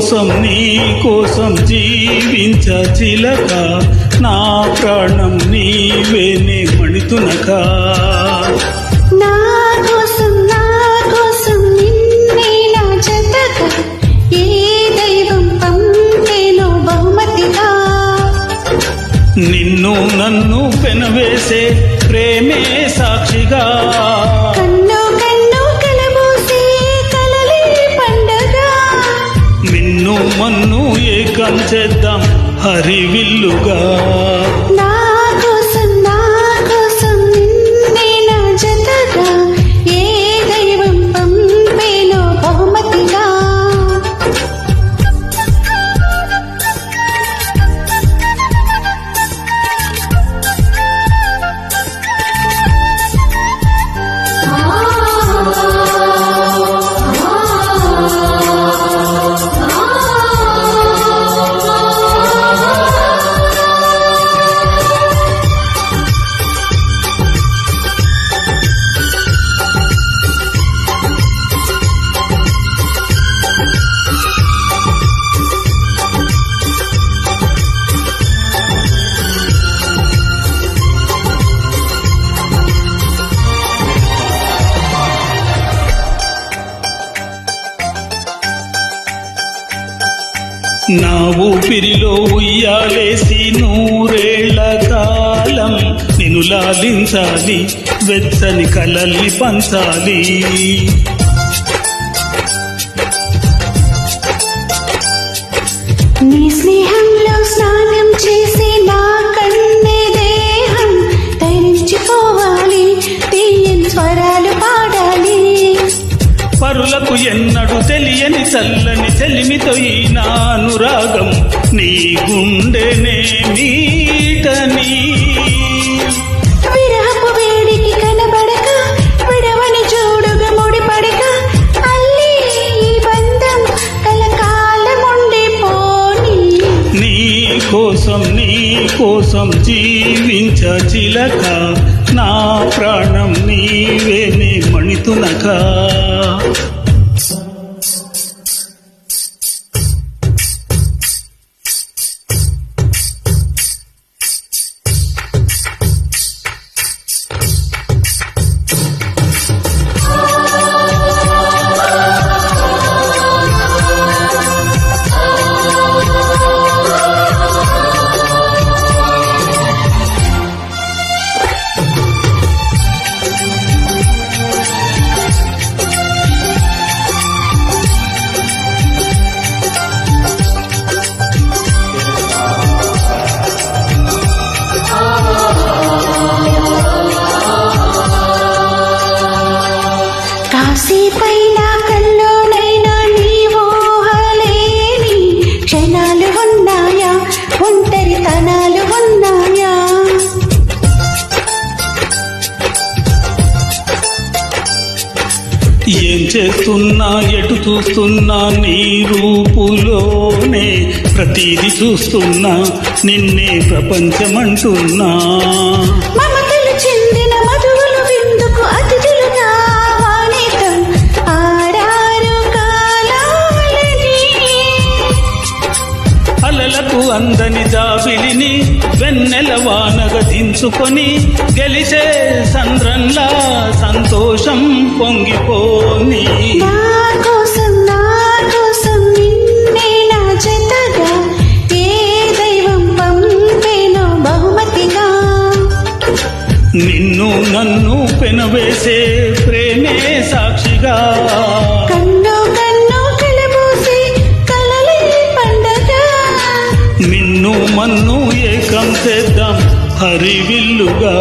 కోసం జీవించ చిలక నా ప్రాణం నీవేనే మణితునక నా కోసం నిన్నే నా జతగా ఏ దైవం పంపేనో బహుమతిగా నిన్ను నన్ను పెనవేసే ప్రేమే సాక్షిగా కన్ను కలబోసే కలలే పండగ నిన్ను మన్ను ఏకం చేద్దాం హరివిల్లుగా నా కోసం నిన్నే నా జతగా ఏ దైవం పంపేనో బహుమతిగా నా ఊపిరిలో ఉయ్యాలేసి నూరేళ్ల కాలం నిన్ను లాలించాలి వెచ్చని కలల్ని పంచాలి నీ స్నేహంలో స్నానం చేసి నా కన్నే దేహం తరించిపోవాలి తీయని స్వరాలు పాడాలి పరులకు ఎన్నడు తెలియని చల్లని చెలిమితో ఈ నానురాగం నీ గుండెనే మీటని విరహపు వేడికి కనబడక విడవని చూడుగా ముడిపడక అల్లి ఈ బంధం కలకాలం ఉండిపోని నీ కోసం జీవించ చిలక నా ప్రాణం నీవేనే మణితునక కాసేపైనా కల్లోనైనా నీ ఊహలేని క్షణాలు ఉన్నాయా ఒంటరితనాలు ఉన్నాయా ఏం చేస్తున్నా ఎటు చూస్తున్నా నీ రూపులోనే ప్రతిదీ చూస్తున్నా నిన్నే ప్రపంచమంటున్నా మమతలు చెందిన మధువులు విందుకు అతిథులుగా వానేతం ఆడారు కాలాలని అలలకు అందని జాబిలిని వెన్నెల వానగా దించుకొని గెలిచే సంద్రంలా సంతోషం పొంగిపోని నా కోసం నిన్నే నా జతగా ఏ దైవం పంపేనో బహుమతిగా నిన్ను నన్ను పెనవేసే ప్రేమే సాక్షిగా కన్ను కలబోసే కలలే పండగ నిన్ను మన్ను ఏకం చేద్దాం హరివిల్లుగా